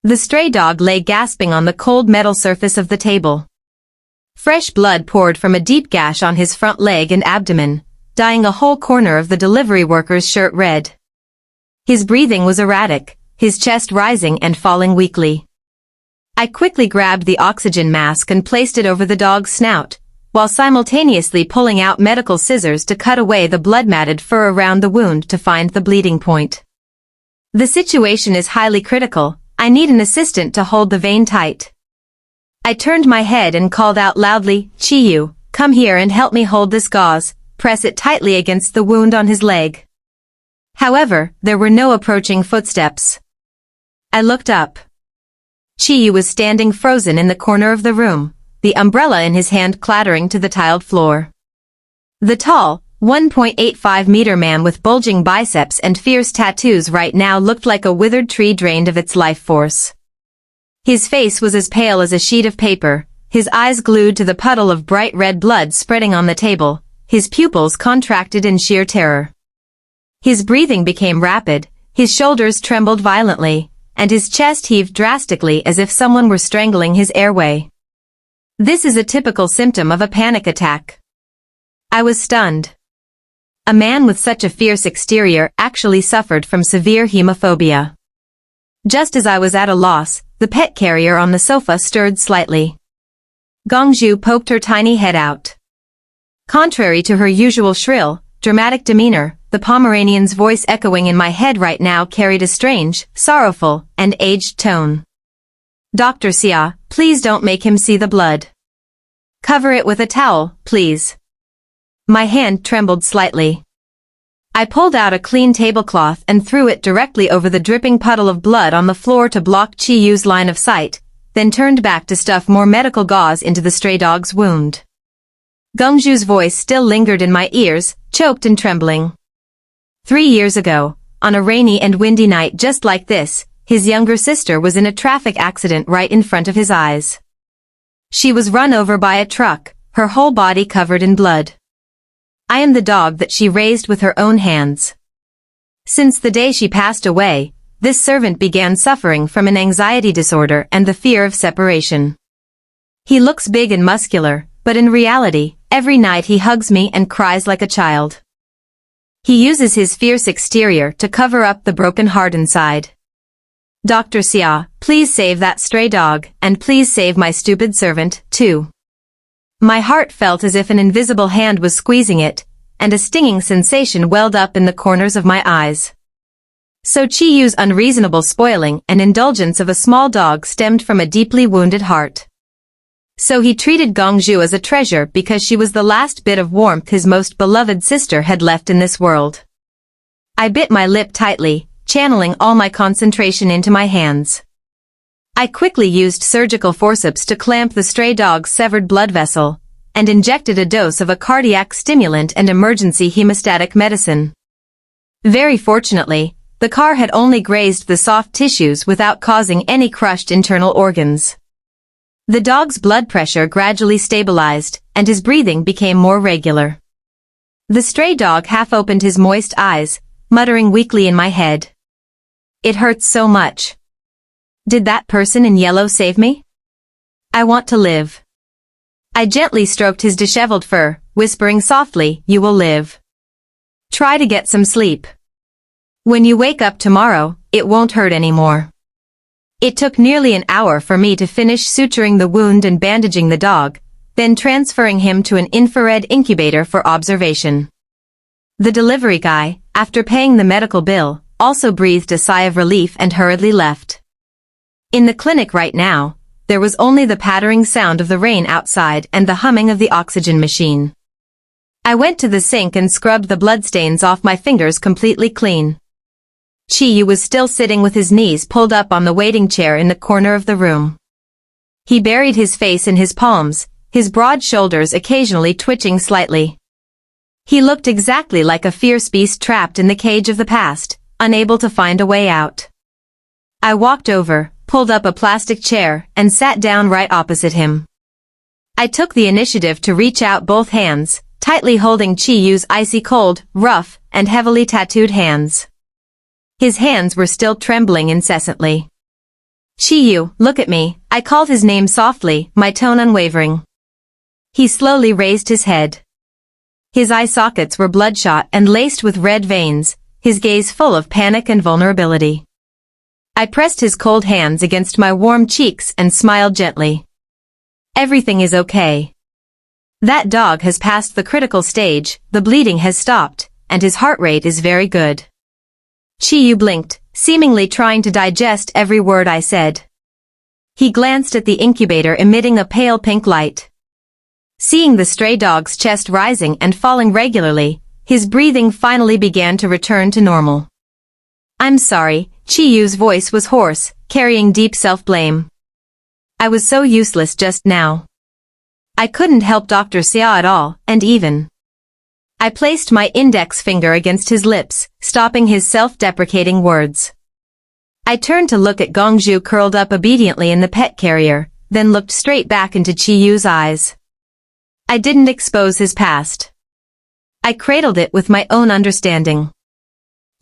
The stray dog lay gasping on the cold metal surface of the table. Fresh blood poured from a deep gash on his front leg and abdomen, dyeing a whole corner of the delivery worker's shirt red. His breathing was erratic, his chest rising and falling weakly. I quickly grabbed the oxygen mask and placed it over the dog's snout, while simultaneously pulling out medical scissors to cut away the blood-matted fur around the wound to find the bleeding point. The situation is highly critical, I need an assistant to hold the vein tight. I turned my head and called out loudly, Chiyu, come here and help me hold this gauze, press it tightly against the wound on his leg. However, there were no approaching footsteps. I looked up. Chiyu was standing frozen in the corner of the room, the umbrella in his hand clattering to the tiled floor. The tall, 1.85-meter man with bulging biceps and fierce tattoos right now looked like a withered tree drained of its life force. His face was as pale as a sheet of paper, his eyes glued to the puddle of bright red blood spreading on the table, his pupils contracted in sheer terror. His breathing became rapid, his shoulders trembled violently, and his chest heaved drastically as if someone were strangling his airway. This is a typical symptom of a panic attack. I was stunned. A man with such a fierce exterior actually suffered from severe hemophobia. Just as I was at a loss, the pet carrier on the sofa stirred slightly. Gongju poked her tiny head out. Contrary to her usual shrill, dramatic demeanor, the Pomeranian's voice echoing in my head right now carried a strange, sorrowful, and aged tone. Dr. Xia, please don't make him see the blood. Cover it with a towel, please. My hand trembled slightly. I pulled out a clean tablecloth and threw it directly over the dripping puddle of blood on the floor to block Chi-Yu's line of sight, then turned back to stuff more medical gauze into the stray dog's wound. Gongju's voice still lingered in my ears, choked and trembling. 3 years ago, on a rainy and windy night just like this, his younger sister was in a traffic accident right in front of his eyes. She was run over by a truck, her whole body covered in blood. I am the dog that she raised with her own hands. Since the day she passed away, this servant began suffering from an anxiety disorder and the fear of separation. He looks big and muscular, but in reality, every night he hugs me and cries like a child. He uses his fierce exterior to cover up the broken heart inside. Dr. Xia, please save that stray dog, and please save my stupid servant, too. My heart felt as if an invisible hand was squeezing it, and a stinging sensation welled up in the corners of my eyes. So Chi-Yu's unreasonable spoiling and indulgence of a small dog stemmed from a deeply wounded heart. So he treated Gongju as a treasure because she was the last bit of warmth his most beloved sister had left in this world. I bit my lip tightly, channeling all my concentration into my hands. I quickly used surgical forceps to clamp the stray dog's severed blood vessel, and injected a dose of a cardiac stimulant and emergency hemostatic medicine. Very fortunately, the car had only grazed the soft tissues without causing any crushed internal organs. The dog's blood pressure gradually stabilized, and his breathing became more regular. The stray dog half opened his moist eyes, muttering weakly in my head. It hurts so much. Did that person in yellow save me? I want to live. I gently stroked his disheveled fur, whispering softly, you will live. Try to get some sleep. When you wake up tomorrow, it won't hurt anymore. It took nearly an hour for me to finish suturing the wound and bandaging the dog, then transferring him to an infrared incubator for observation. The delivery guy, after paying the medical bill, also breathed a sigh of relief and hurriedly left. In the clinic right now, there was only the pattering sound of the rain outside and the humming of the oxygen machine. I went to the sink and scrubbed the bloodstains off my fingers completely clean. Chi-Yu was still sitting with his knees pulled up on the waiting chair in the corner of the room. He buried his face in his palms, his broad shoulders occasionally twitching slightly. He looked exactly like a fierce beast trapped in the cage of the past, unable to find a way out. I walked over, pulled up a plastic chair, and sat down right opposite him. I took the initiative to reach out both hands, tightly holding Chi-Yu's icy cold, rough, and heavily tattooed hands. His hands were still trembling incessantly. Chi-Yu, look at me, I called his name softly, my tone unwavering. He slowly raised his head. His eye sockets were bloodshot and laced with red veins, his gaze full of panic and vulnerability. I pressed his cold hands against my warm cheeks and smiled gently. Everything is okay. That dog has passed the critical stage, the bleeding has stopped, and his heart rate is very good. Chi-Yu blinked, seemingly trying to digest every word I said. He glanced at the incubator emitting a pale pink light. Seeing the stray dog's chest rising and falling regularly, his breathing finally began to return to normal. I'm sorry, Chi-Yu's voice was hoarse, carrying deep self-blame. I was so useless just now. I couldn't help Dr. Xia at all, and even. I placed my index finger against his lips, stopping his self-deprecating words. I turned to look at Gongju curled up obediently in the pet carrier, then looked straight back into Chi-Yu's eyes. I didn't expose his past. I cradled it with my own understanding.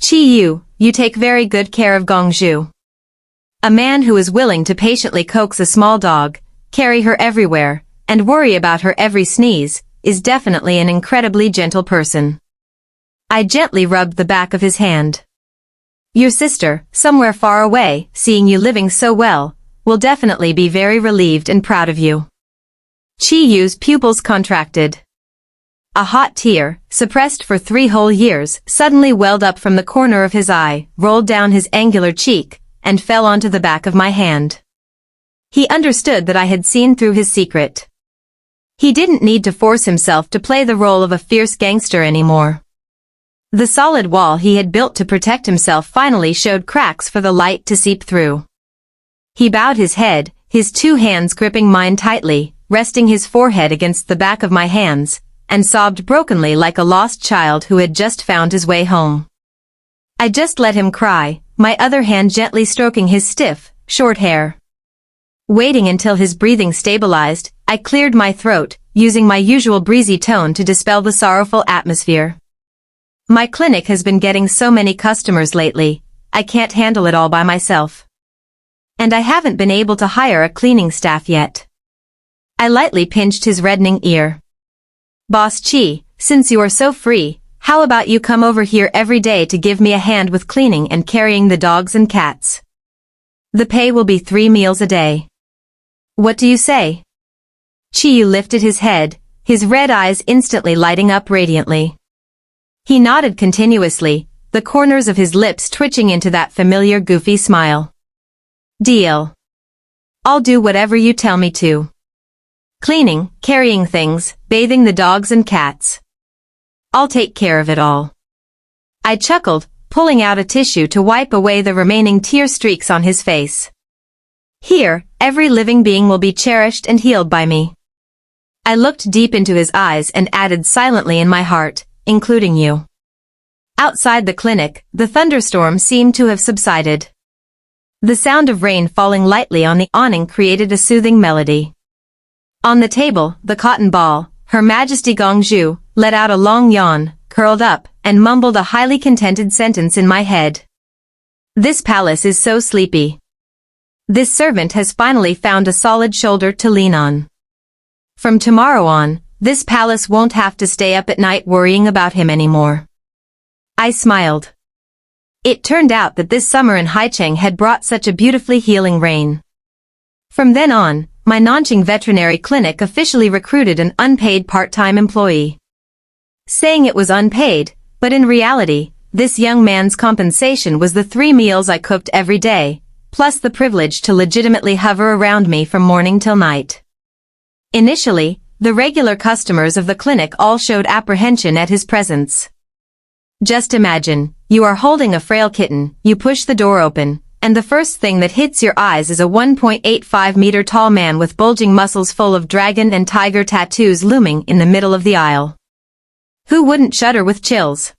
Chi-Yu, you take very good care of Gongju. A man who is willing to patiently coax a small dog, carry her everywhere, and worry about her every sneeze, is definitely an incredibly gentle person. I gently rubbed the back of his hand. Your sister, somewhere far away, seeing you living so well, will definitely be very relieved and proud of you. Chi-Yu's pupils contracted. A hot tear, suppressed for 3 whole years, suddenly welled up from the corner of his eye, rolled down his angular cheek, and fell onto the back of my hand. He understood that I had seen through his secret. He didn't need to force himself to play the role of a fierce gangster anymore. The solid wall he had built to protect himself finally showed cracks for the light to seep through. He bowed his head, his 2 hands gripping mine tightly, resting his forehead against the back of my hands, and sobbed brokenly like a lost child who had just found his way home. I just let him cry, my other hand gently stroking his stiff, short hair. Waiting until his breathing stabilized, I cleared my throat, using my usual breezy tone to dispel the sorrowful atmosphere. My clinic has been getting so many customers lately, I can't handle it all by myself. And I haven't been able to hire a cleaning staff yet. I lightly pinched his reddening ear. Boss Chi, since you are so free, how about you come over here every day to give me a hand with cleaning and carrying the dogs and cats? The pay will be 3 meals a day. What do you say? Chi-Yu lifted his head, his red eyes instantly lighting up radiantly. He nodded continuously, the corners of his lips twitching into that familiar goofy smile. Deal. I'll do whatever you tell me to. Cleaning, carrying things, bathing the dogs and cats. I'll take care of it all. I chuckled, pulling out a tissue to wipe away the remaining tear streaks on his face. Here, every living being will be cherished and healed by me. I looked deep into his eyes and added silently in my heart, including you. Outside the clinic, the thunderstorm seemed to have subsided. The sound of rain falling lightly on the awning created a soothing melody. On the table, the cotton ball, Her Majesty Gongju, let out a long yawn, curled up, and mumbled a highly contented sentence in my head. This palace is so sleepy. This servant has finally found a solid shoulder to lean on. From tomorrow on, this palace won't have to stay up at night worrying about him anymore. I smiled. It turned out that this summer in Haicheng had brought such a beautifully healing rain. From then on, my Nanjing veterinary clinic officially recruited an unpaid part-time employee. Saying it was unpaid, but in reality, this young man's compensation was the 3 meals I cooked every day, plus the privilege to legitimately hover around me from morning till night. Initially, the regular customers of the clinic all showed apprehension at his presence. Just imagine, you are holding a frail kitten, you push the door open, and the first thing that hits your eyes is a 1.85-meter tall man with bulging muscles full of dragon and tiger tattoos looming in the middle of the aisle. Who wouldn't shudder with chills?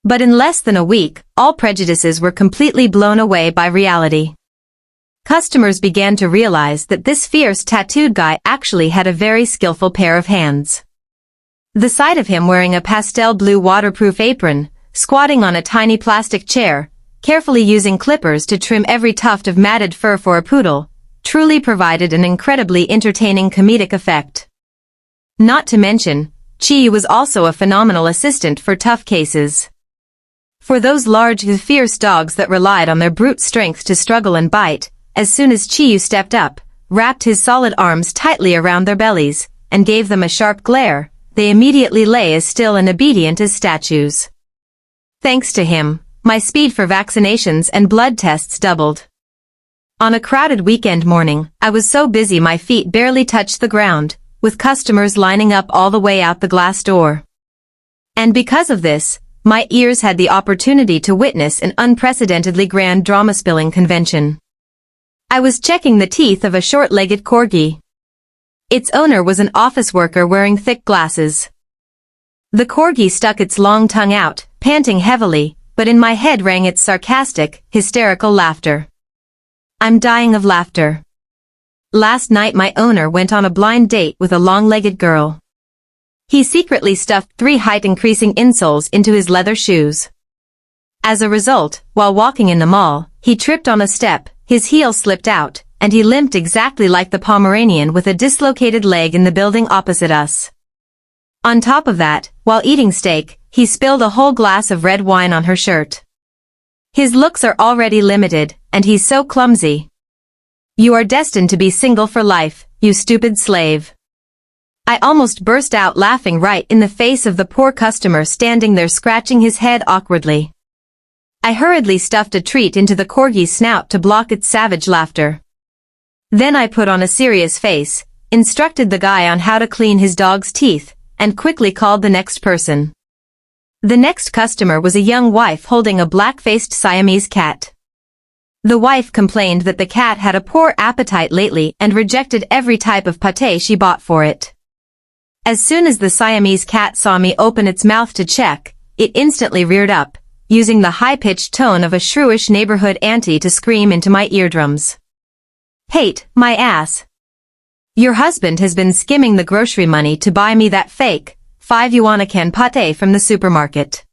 But in less than a week, all prejudices were completely blown away by reality. Customers began to realize that this fierce tattooed guy actually had a very skillful pair of hands. The sight of him wearing a pastel blue waterproof apron, squatting on a tiny plastic chair, carefully using clippers to trim every tuft of matted fur for a poodle, truly provided an incredibly entertaining comedic effect. Not to mention, Chi was also a phenomenal assistant for tough cases. For those large, fierce dogs that relied on their brute strength to struggle and bite, as soon as Chi stepped up, wrapped his solid arms tightly around their bellies, and gave them a sharp glare, they immediately lay as still and obedient as statues. Thanks to him, my speed for vaccinations and blood tests doubled. On a crowded weekend morning, I was so busy my feet barely touched the ground, with customers lining up all the way out the glass door. And because of this, my ears had the opportunity to witness an unprecedentedly grand drama-spilling convention. I was checking the teeth of a short-legged corgi. Its owner was an office worker wearing thick glasses. The corgi stuck its long tongue out, panting heavily, but in my head rang its sarcastic, hysterical laughter. I'm dying of laughter. Last night my owner went on a blind date with a long-legged girl. He secretly stuffed 3 height-increasing insoles into his leather shoes. As a result, while walking in the mall, he tripped on a step, his heel slipped out, and he limped exactly like the Pomeranian with a dislocated leg in the building opposite us. On top of that, while eating steak, he spilled a whole glass of red wine on her shirt. His looks are already limited, and he's so clumsy. You are destined to be single for life, you stupid slave. I almost burst out laughing right in the face of the poor customer standing there scratching his head awkwardly. I hurriedly stuffed a treat into the corgi's snout to block its savage laughter. Then I put on a serious face, instructed the guy on how to clean his dog's teeth, and quickly called the next person. The next customer was a young wife holding a black-faced Siamese cat. The wife complained that the cat had a poor appetite lately and rejected every type of pâté she bought for it. As soon as the Siamese cat saw me open its mouth to check, it instantly reared up, using the high-pitched tone of a shrewish neighborhood auntie to scream into my eardrums. "Hate, my ass. Your husband has been skimming the grocery money to buy me that fake, 5 yuan a can pâté from the supermarket.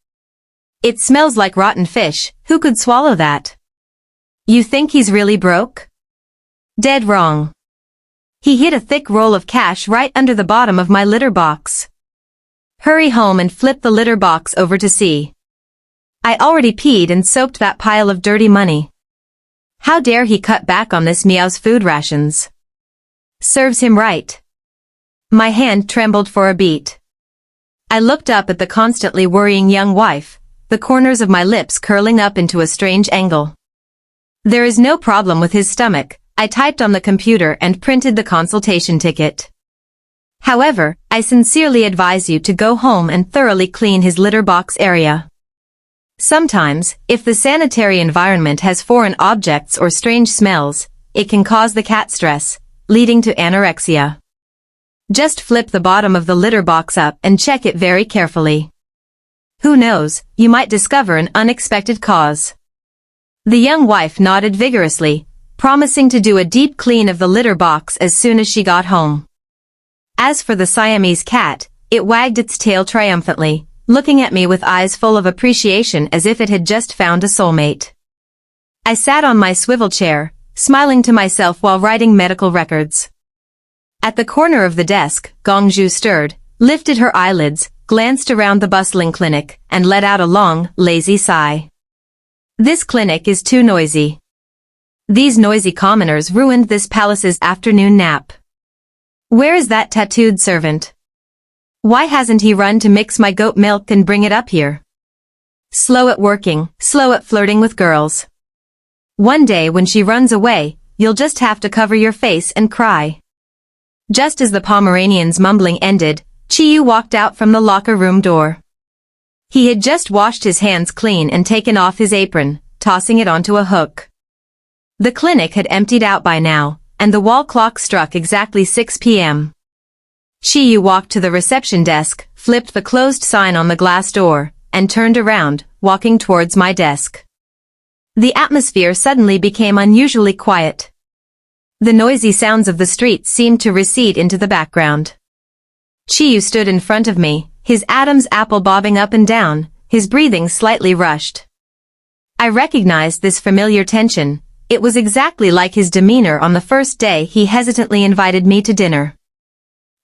It smells like rotten fish, who could swallow that? You think he's really broke? Dead wrong. He hid a thick roll of cash right under the bottom of my litter box. Hurry home and flip the litter box over to see. I already peed and soaked that pile of dirty money. How dare he cut back on this meow's food rations? Serves him right." My hand trembled for a beat. I looked up at the constantly worrying young wife, the corners of my lips curling up into a strange angle. "There is no problem with his stomach," I typed on the computer and printed the consultation ticket. "However, I sincerely advise you to go home and thoroughly clean his litter box area. Sometimes, if the sanitary environment has foreign objects or strange smells, it can cause the cat stress, leading to anorexia. Just flip the bottom of the litter box up and check it very carefully. Who knows, you might discover an unexpected cause." The young wife nodded vigorously, promising to do a deep clean of the litter box as soon as she got home. As for the Siamese cat, it wagged its tail triumphantly, looking at me with eyes full of appreciation as if it had just found a soulmate. I sat on my swivel chair, smiling to myself while writing medical records. At the corner of the desk, Gongju stirred, lifted her eyelids, glanced around the bustling clinic, and let out a long, lazy sigh. "This clinic is too noisy. These noisy commoners ruined this palace's afternoon nap. Where is that tattooed servant? Why hasn't he run to mix my goat milk and bring it up here? Slow at working, slow at flirting with girls. One day when she runs away, you'll just have to cover your face and cry." Just as the Pomeranian's mumbling ended, Chiyu walked out from the locker room door. He had just washed his hands clean and taken off his apron, tossing it onto a hook. The clinic had emptied out by now, and the wall clock struck exactly 6 p.m. Chiyu walked to the reception desk, flipped the closed sign on the glass door, and turned around, walking towards my desk. The atmosphere suddenly became unusually quiet. The noisy sounds of the street seemed to recede into the background. Chiyu stood in front of me, his Adam's apple bobbing up and down, his breathing slightly rushed. I recognized this familiar tension. It was exactly like his demeanor on the first day he hesitantly invited me to dinner.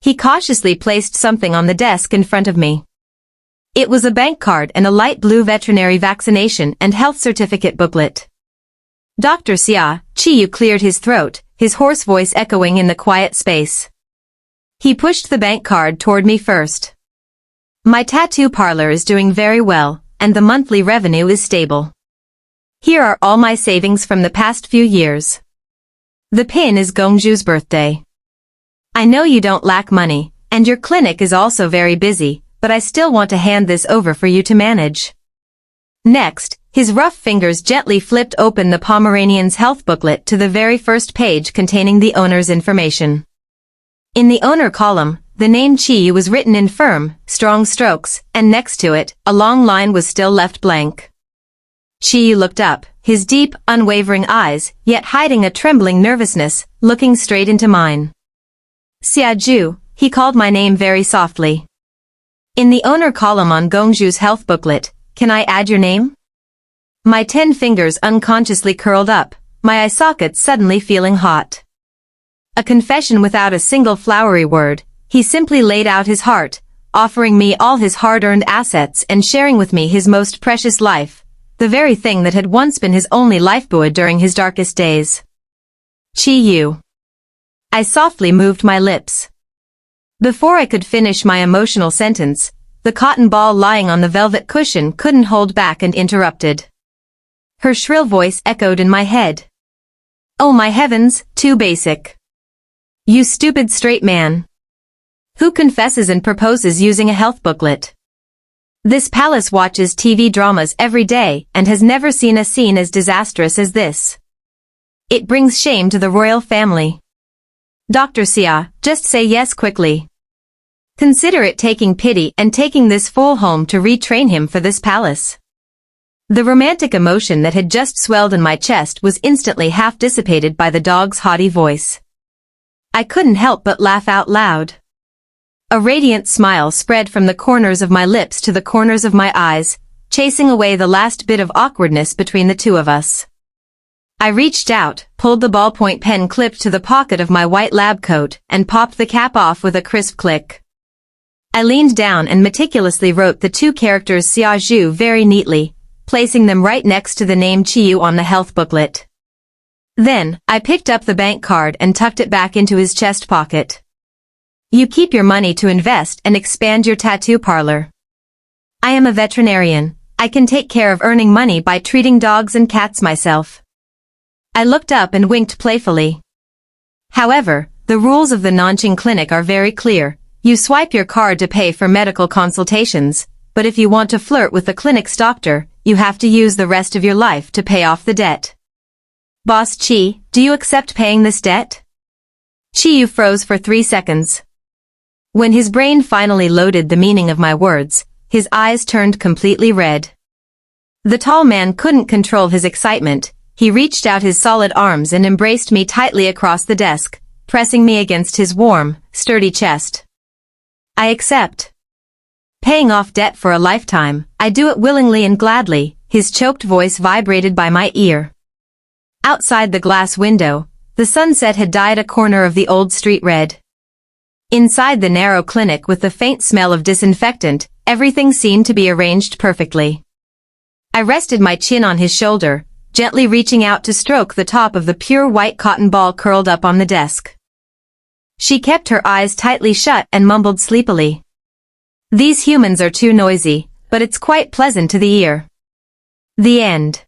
He cautiously placed something on the desk in front of me. It was a bank card and a light blue veterinary vaccination and health certificate booklet. "Dr. Xia," Chiyu cleared his throat, his hoarse voice echoing in the quiet space. He pushed the bank card toward me first. "My tattoo parlor is doing very well, and the monthly revenue is stable. Here are all my savings from the past few years. The pin is Gongju's birthday. I know you don't lack money, and your clinic is also very busy, but I still want to hand this over for you to manage." Next, his rough fingers gently flipped open the Pomeranian's health booklet to the very first page containing the owner's information. In the owner column, the name Chiyu was written in firm, strong strokes, and next to it, a long line was still left blank. Chiyu looked up, his deep, unwavering eyes, yet hiding a trembling nervousness, looking straight into mine. "Xiaju," he called my name very softly. "In the owner column on Gongju's health booklet, can I add your name?" My 10 fingers unconsciously curled up, my eye sockets suddenly feeling hot. A confession without a single flowery word, he simply laid out his heart, offering me all his hard-earned assets and sharing with me his most precious life, the very thing that had once been his only lifeblood during his darkest days. Chi-yu. I softly moved my lips. Before I could finish my emotional sentence, the cotton ball lying on the velvet cushion couldn't hold back and interrupted. Her shrill voice echoed in my head. Oh my heavens, too basic. You stupid straight man. Who confesses and proposes using a health booklet? This palace watches TV dramas every day and has never seen a scene as disastrous as this. It brings shame to the royal family. Dr. Xia, just say yes quickly. Consider it taking pity and taking this fool home to retrain him for this palace. The romantic emotion that had just swelled in my chest was instantly half dissipated by the dog's haughty voice. I couldn't help but laugh out loud. A radiant smile spread from the corners of my lips to the corners of my eyes, chasing away the last bit of awkwardness between the two of us. I reached out, pulled the ballpoint pen clip to the pocket of my white lab coat, and popped the cap off with a crisp click. I leaned down and meticulously wrote the two characters Xiaozhu very neatly, placing them right next to the name Chi-yu on the health booklet. Then, I picked up the bank card and tucked it back into his chest pocket. You keep your money to invest and expand your tattoo parlor. I am a veterinarian. I can take care of earning money by treating dogs and cats myself. I looked up and winked playfully. However, the rules of the Nanjing clinic are very clear. You swipe your card to pay for medical consultations, but if you want to flirt with the clinic's doctor, you have to use the rest of your life to pay off the debt. Boss Chi, do you accept paying this debt? Chi-yu froze for 3 seconds. When his brain finally loaded the meaning of my words, his eyes turned completely red. The tall man couldn't control his excitement. He reached out his solid arms and embraced me tightly across the desk, pressing me against his warm, sturdy chest. I accept. Paying off debt for a lifetime, I do it willingly and gladly, his choked voice vibrated by my ear. Outside the glass window, the sunset had dyed a corner of the old street red. Inside the narrow clinic with the faint smell of disinfectant, everything seemed to be arranged perfectly. I rested my chin on his shoulder, gently reaching out to stroke the top of the pure white cotton ball curled up on the desk. She kept her eyes tightly shut and mumbled sleepily. These humans are too noisy, but it's quite pleasant to the ear. The end.